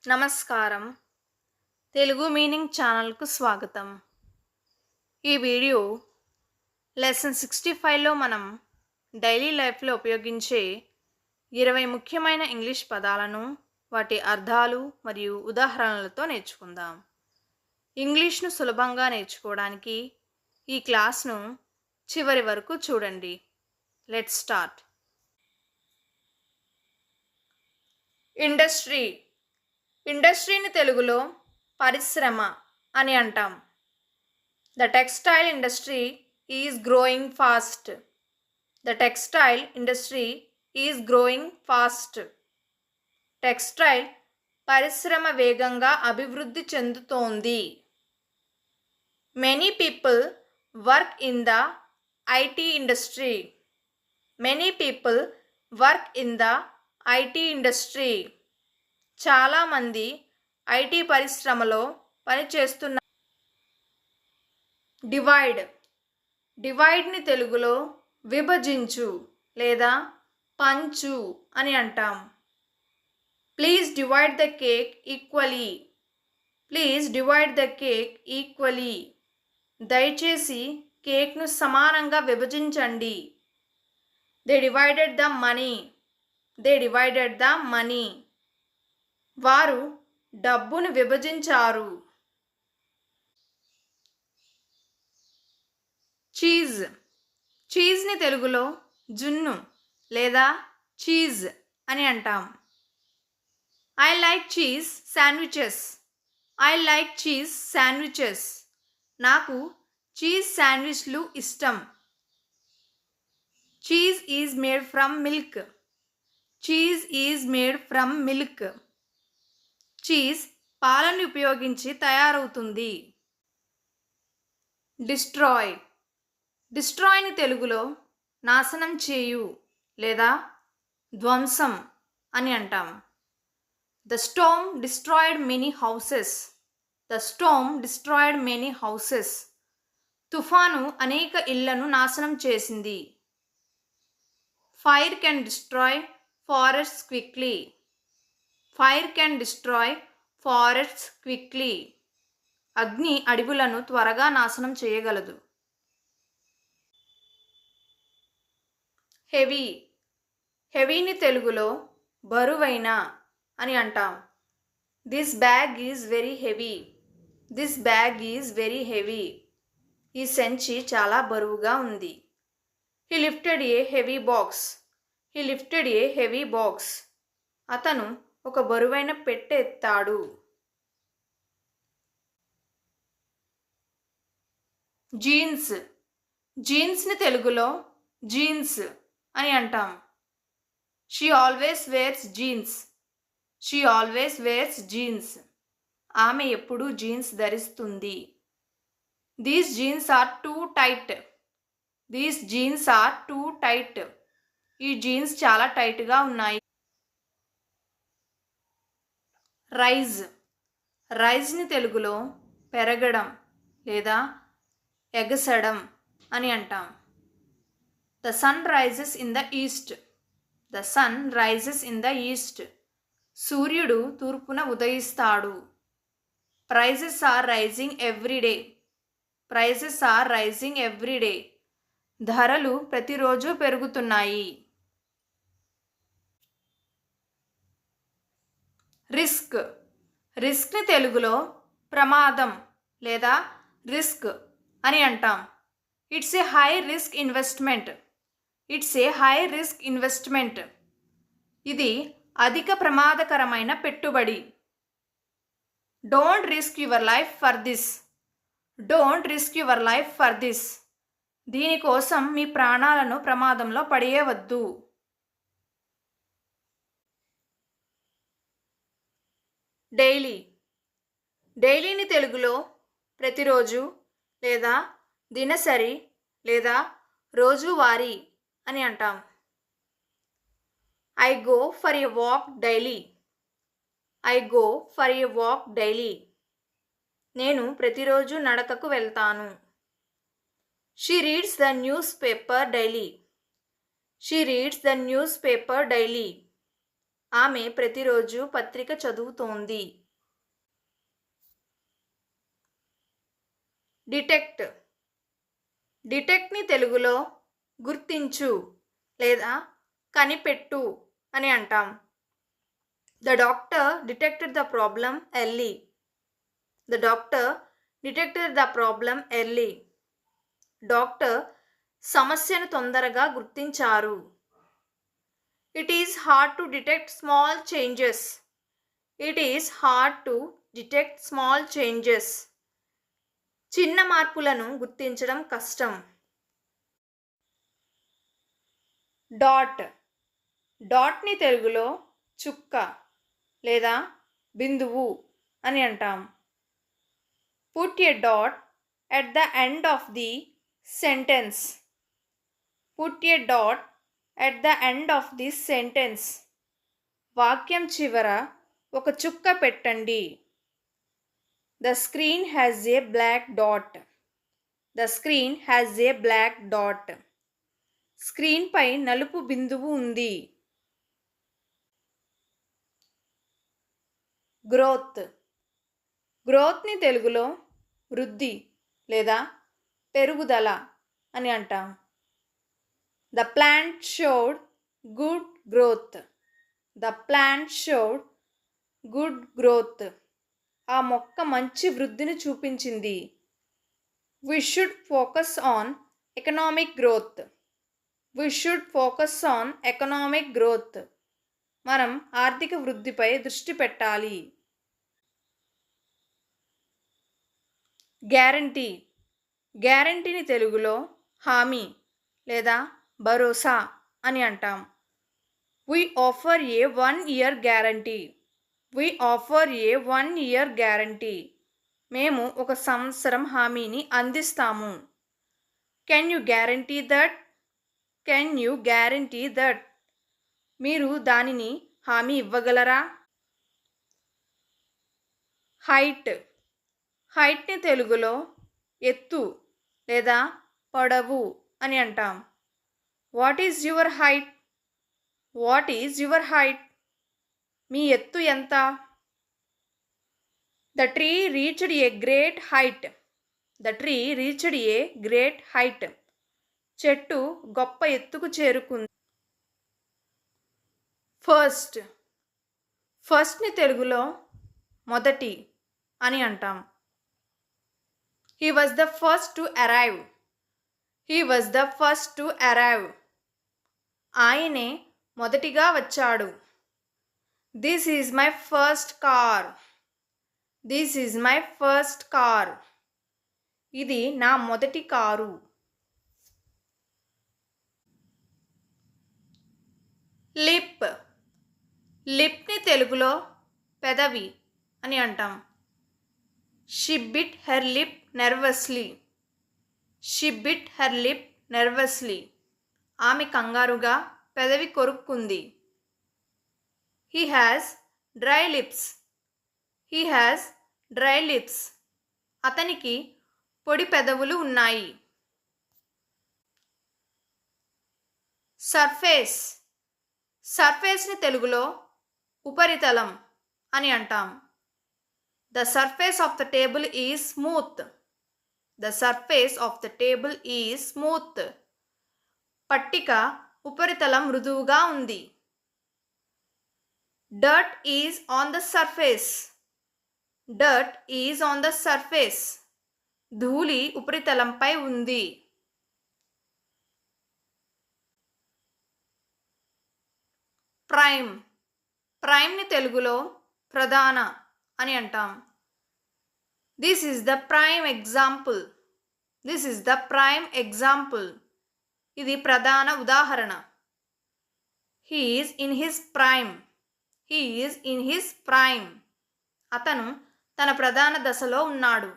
నమస్కారం. తెలుగు మీనింగ్ ఛానల్‌కు స్వాగతం. ఈ వీడియో లెసన్ 65లో మనం డైలీ లైఫ్‌లో ఉపయోగించే 20 ముఖ్యమైన ఇంగ్లీష్ పదాలను, వాటి అర్థాలు మరియు ఉదాహరణలతో నేర్చుకుందాం. ఇంగ్లీష్‌ను సులభంగా నేర్చుకోవడానికి ఈ క్లాస్‌ను చివరి వరకు చూడండి. Let's start. ఇండస్ట్రీ. ఇండస్ట్రీని తెలుగులో పరిశ్రమ అని అంటాం. The textile industry is growing fast. The textile industry is growing fast. Textile పరిశ్రమ వేగంగా అభివృద్ధి చెందుతోంది. Many people work in the IT industry. Many people work in the IT industry. చాలామంది ఐటీ పరిశ్రమలో పనిచేస్తున్నారు. డివైడ్. డివైడ్ని తెలుగులో విభజించు లేదా పంచు అని అంటాం. Please divide the cake equally. Please divide the cake equally. దయచేసి కేక్ను సమానంగా విభజించండి. They divided the money. They divided the money. వారు డబ్బును విభజించారు. చీజ్. చీజ్ని తెలుగులో జున్ను లేదా చీజ్ అని అంటాం. I like cheese sandwiches. I like cheese sandwiches. నాకు చీజ్ శాండ్విచ్లు ఇష్టం. Cheese is made from milk. Cheese is made from milk. Cheese పాలను ఉపయోగించి తయారవుతుంది. డిస్ట్రాయ్. డిస్ట్రాయ్ని తెలుగులో నాశనం చేయు లేదా ధ్వంసం అని అంటాం. The storm destroyed many houses. The storm destroyed many houses. తుఫాను అనేక ఇళ్లను నాశనం చేసింది. Fire can destroy forests quickly. Fire can destroy forests quickly. అగ్ని అడవులను త్వరగా నాశనం చేయగలదు. హెవీ. హెవీని తెలుగులో బరువైన అని అంటాం. This bag is very heavy. This bag is very heavy. ఈ సంచి చాలా బరువుగా ఉంది. He lifted A heavy box. He lifted A heavy box. అతను ఒక బరువైన పెట్టె ఎత్తాడు. జీన్స్. జీన్స్ని తెలుగులో జీన్స్ అని అంటాం. She always wears jeans. She always wears jeans. ఆమె ఎప్పుడూ జీన్స్ ధరిస్తుంది. These jeans are too tight. These jeans are too tight. ఈ జీన్స్ చాలా టైట్గా ఉన్నాయి. రైజ్. రైజ్ని తెలుగులో పెరగడం లేదా ఎగసడం అని అంటాం. The sun rises in the east. The sun rises in the east. సూర్యుడు తూర్పున ఉదయిస్తాడు. Prices are rising every day. Prices are rising every day. ధరలు ప్రతిరోజు పెరుగుతున్నాయి. రిస్క్. రిస్క్ని తెలుగులో ప్రమాదం లేదా రిస్క్ అని అంటాం. It's a high risk investment. It's a high risk investment. ఇది అధిక ప్రమాదకరమైన పెట్టుబడి. Don't risk your life for this. Don't risk your life for this. దీనికోసం మీ ప్రాణాలను ప్రమాదంలో పడేయవద్దు. డైలీ. డైలీని తెలుగులో ప్రతిరోజు లేదా దినసరి లేదా రోజువారీ అని అంటాం. I go for a walk daily. I go for a walk daily. నేను ప్రతిరోజు నడకకు వెళ్తాను. She reads the newspaper daily. She reads the newspaper daily. ఆమె ప్రతిరోజు పత్రిక చదువుతోంది. డిటెక్ట్. డిటెక్ట్ని తెలుగులో గుర్తించు లేదా కనిపెట్టు అని అంటాం. The doctor detected the problem early. The doctor detected the problem early. Doctor సమస్యను తొందరగా గుర్తించారు. It is hard to detect small changes. It is hard to detect small changes. చిన్న మార్పులను గుర్తించడం కష్టం. డాట్. డాట్ని తెలుగులో చుక్క లేదా బిందువు అని అంటాం. Put a dot at the end of the sentence. Put a dot at the end of the sentence. వాక్యం చివర ఒక చుక్క పెట్టండి. The screen has a black dot. The screen has a black dot. స్క్రీన్పై నలుపు బిందువు ఉంది. గ్రోత్. గ్రోత్ని తెలుగులో వృద్ధి లేదా పెరుగుదల అని అంటాం. The plant showed good growth. The plant showed good growth. ఆ మొక్క మంచి వృద్ధిని చూపించింది. We should focus on economic growth. We should focus on economic growth. మనం ఆర్థిక వృద్ధిపై దృష్టి పెట్టాలి. గ్యారంటీ. గ్యారంటీని తెలుగులో హామీ లేదా భరోసా అని అంటాం. We offer a 1 year guarantee. We offer a 1 year guarantee. మేము 1 సంవత్సరం హామీని అందిస్తాము. Can you guarantee that. Can you guarantee that. మీరు దానిని హామీ ఇవ్వగలరా? హైట్. హైట్ని తెలుగులో ఎత్తు లేదా పొడవు అని అంటాం. What is your height. What is your height. మీ ఎత్తు ఎంత? The tree reached a great height. The tree reached a great height. చెట్టు గొప్ప ఎత్తుకు చేరుకుంది. ఫస్ట్. ఫస్ట్ని తెలుగులో మొదటి అని అంటాం. He was the first to arrive. He was the first to arrive. ఆయనే మొదటిగా వచ్చాడు. This is my first car. This is my first car. ఇది నా మొదటి కారు. లిప్. లిప్ని తెలుగులో పెదవి అని అంటాం. She bit her lip nervously. She bit her lip nervously. ఆమె కంగారుగా పెదవి కొరుక్కుంది. He has dry lips. He has dry lips. అతనికి పొడి పెదవులు ఉన్నాయి. సర్ఫేస్. సర్ఫేస్ని తెలుగులో ఉపరితలం అని అంటాం. The surface of the table is smooth. The surface of the table is smooth. పట్టిక ఉపరితలం మృదువుగా ఉంది. Dirt is on the surface. Dirt is on the surface. ధూళి ఉపరితలంపై ఉంది. ప్రైమ్. ప్రైమ్ని తెలుగులో ప్రధాన అని అంటాం. This is the prime example. This is the prime example. ఇది ప్రధాన ఉదాహరణ. He is in his prime. He is in his prime. అతను తన ప్రధాన దశలో ఉన్నాడు.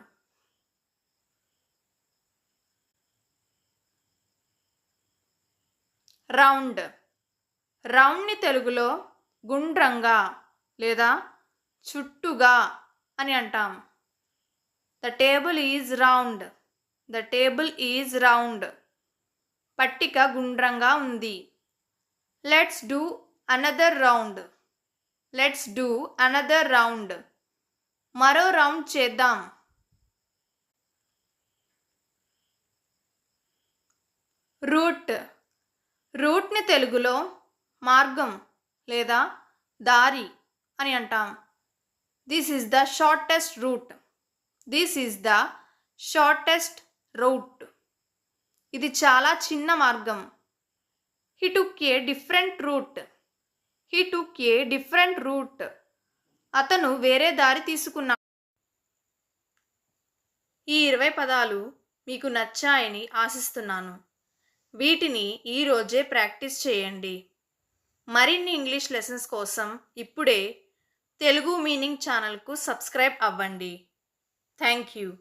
రౌండ్. రౌండ్ని తెలుగులో గుండ్రంగా లేదా చుట్టుగా అని అంటాం. The table is round. The table is round. పట్టిక గుండ్రంగా ఉంది. Let's do another round. Let's do another round. మరో రౌండ్ చేద్దాం. రూట్. రూట్ని తెలుగులో మార్గం లేదా దారి అని అంటాం. This is the shortest route. This is the shortest route. ఇది చాలా చిన్న మార్గం. He took a different route. He took a different route. అతను వేరే దారి తీసుకున్నాడు. ఈ 20 పదాలు మీకు నచ్చాయని ఆశిస్తున్నాను. వీటిని ఈరోజే ప్రాక్టీస్ చేయండి. మరిన్ని ఇంగ్లీష్ లెసన్స్ కోసం ఇప్పుడే తెలుగు మీనింగ్ ఛానల్కు సబ్స్క్రైబ్ అవ్వండి. Thank you.